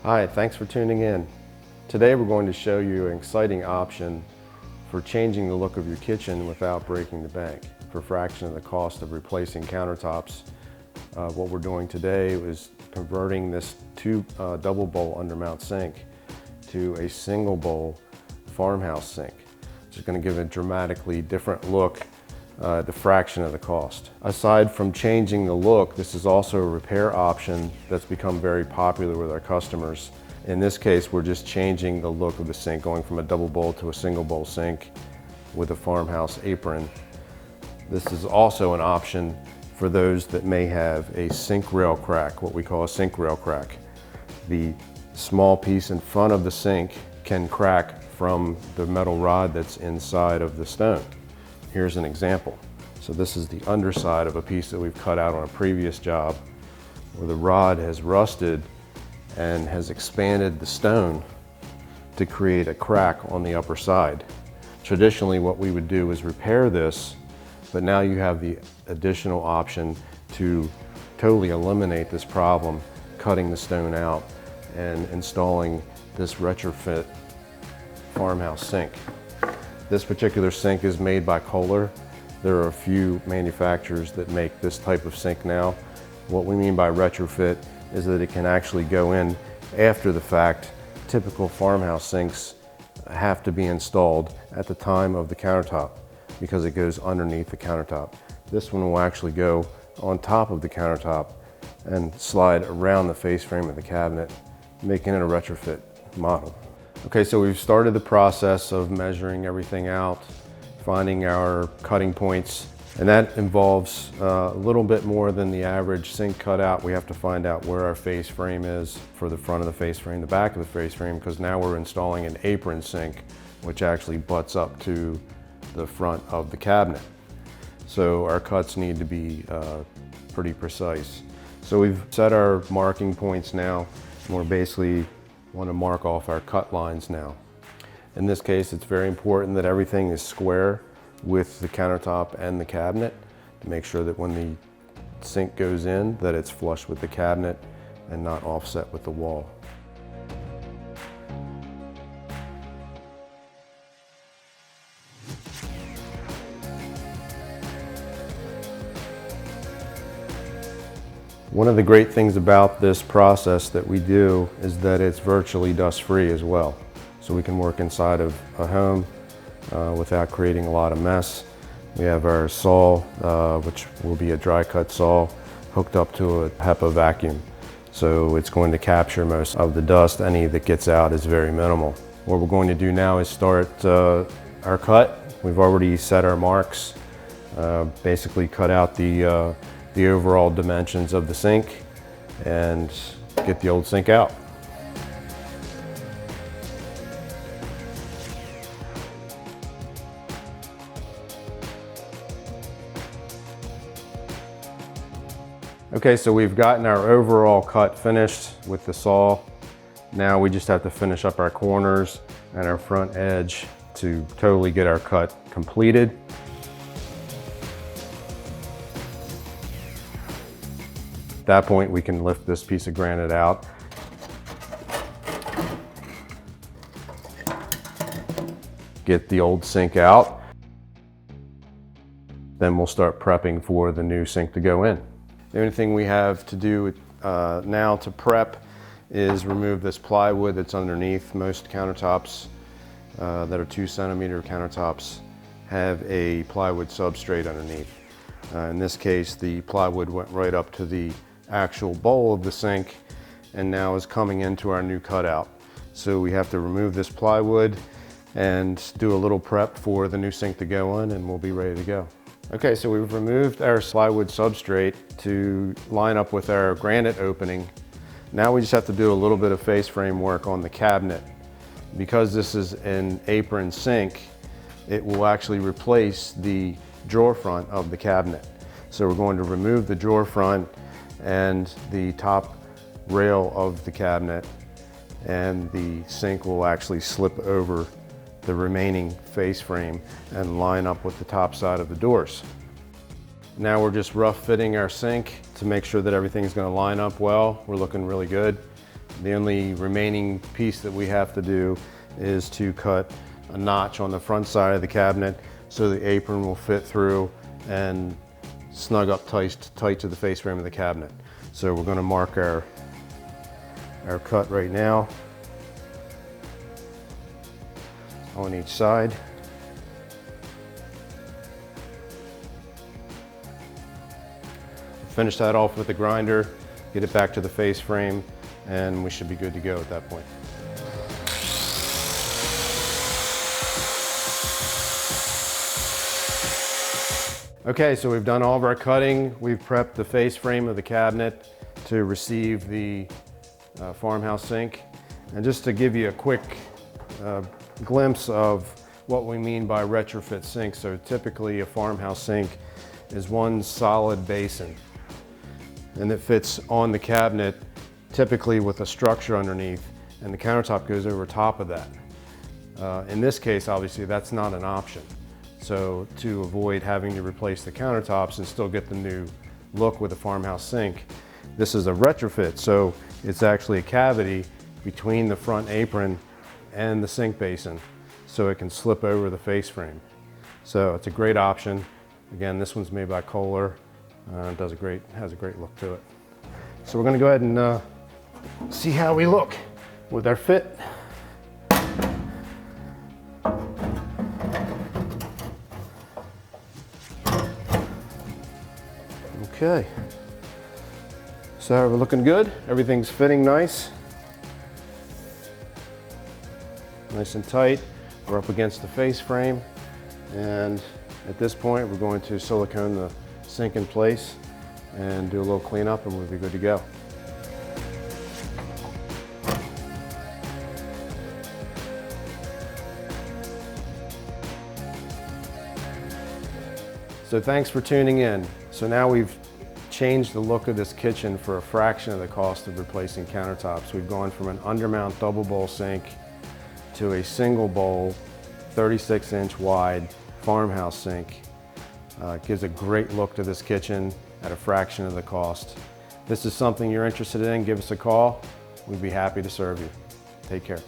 Hi, thanks for tuning in. Today we're going to show you an exciting option for changing the look of your kitchen without breaking the bank. For a fraction of the cost of replacing countertops, what we're doing today is converting this double bowl undermount sink to a single bowl farmhouse sink, which is going to give a dramatically different look at the fraction of the cost. Aside from changing the look, this is also a repair option that's become very popular with our customers. In this case, we're just changing the look of the sink, going from a double bowl to a single bowl sink with a farmhouse apron. This is also an option for those that may have a sink rail crack, what we call a sink rail crack. The small piece in front of the sink can crack from the metal rod that's inside of the stone. Here's an example. So this is the underside of a piece that we've cut out on a previous job where the rod has rusted and has expanded the stone to create a crack on the upper side. Traditionally, what we would do is repair this, but now you have the additional option to totally eliminate this problem, cutting the stone out and installing this retrofit farmhouse sink. This particular sink is made by Kohler. There are a few manufacturers that make this type of sink now. What we mean by retrofit is that it can actually go in after the fact. Typical farmhouse sinks have to be installed at the time of the countertop because it goes underneath the countertop. This one will actually go on top of the countertop and slide around the face frame of the cabinet, making it a retrofit model. Okay, so we've started the process of measuring everything out, finding our cutting points, and that involves a little bit more than the average sink cutout. We have to find out where our face frame is for the front of the face frame, the back of the face frame, because now we're installing an apron sink, which actually butts up to the front of the cabinet. So our cuts need to be pretty precise. So we've set our marking points now, and we're basically want to mark off our cut lines now. In this case, it's very important that everything is square with the countertop and the cabinet to make sure that when the sink goes in, that it's flush with the cabinet and not offset with the wall. One of the great things about this process that we do is that it's virtually dust-free as well. So we can work inside of a home without creating a lot of mess. We have our saw, which will be a dry cut saw, hooked up to a HEPA vacuum. So it's going to capture most of the dust. Any that gets out is very minimal. What we're going to do now is start our cut. We've already set our marks, basically cut out the overall dimensions of the sink and get the old sink out. Okay, so we've gotten our overall cut finished with the saw. Now we just have to finish up our corners and our front edge to totally get our cut completed. At that point, we can lift this piece of granite out. Get the old sink out. Then we'll start prepping for the new sink to go in. The only thing we have to do now to prep is remove this plywood that's underneath. Most countertops that are 2-centimeter countertops have a plywood substrate underneath. In this case, the plywood went right up to the actual bowl of the sink and now is coming into our new cutout. So we have to remove this plywood and do a little prep for the new sink to go in, and we'll be ready to go. Okay, so we've removed our plywood substrate to line up with our granite opening. Now we just have to do a little bit of face frame work on the cabinet. Because this is an apron sink, it will actually replace the drawer front of the cabinet. So we're going to remove the drawer front and the top rail of the cabinet, and the sink will actually slip over the remaining face frame and line up with the top side of the doors. Now we're just rough fitting our sink to make sure that everything's going to line up well. We're looking really good. The only remaining piece that we have to do is to cut a notch on the front side of the cabinet so the apron will fit through and snug up tight to the face frame of the cabinet. So we're going to mark our cut right now on each side. Finish that off with the grinder, get it back to the face frame, and we should be good to go at that point. Okay, so we've done all of our cutting. We've prepped the face frame of the cabinet to receive the farmhouse sink. And just to give you a quick glimpse of what we mean by retrofit sink. So typically a farmhouse sink is one solid basin, and it fits on the cabinet, typically with a structure underneath, and the countertop goes over top of that. In this case, obviously, that's not an option. So to avoid having to replace the countertops and still get the new look with a farmhouse sink, this is a retrofit. So it's actually a cavity between the front apron and the sink basin, so it can slip over the face frame. So it's a great option. Again, this one's made by Kohler. It has a great look to it. So we're going to go ahead and see how we look with our fit. Okay, so we're looking good. Everything's fitting nice and tight. We're up against the face frame, and at this point we're going to silicone the sink in place and do a little cleanup, and we'll be good to go. So thanks for tuning in. So now we've changed the look of this kitchen for a fraction of the cost of replacing countertops. We've gone from an undermount double bowl sink to a single bowl, 36-inch wide farmhouse sink. It gives a great look to this kitchen at a fraction of the cost. If this is something you're interested in, give us a call. We'd be happy to serve you. Take care.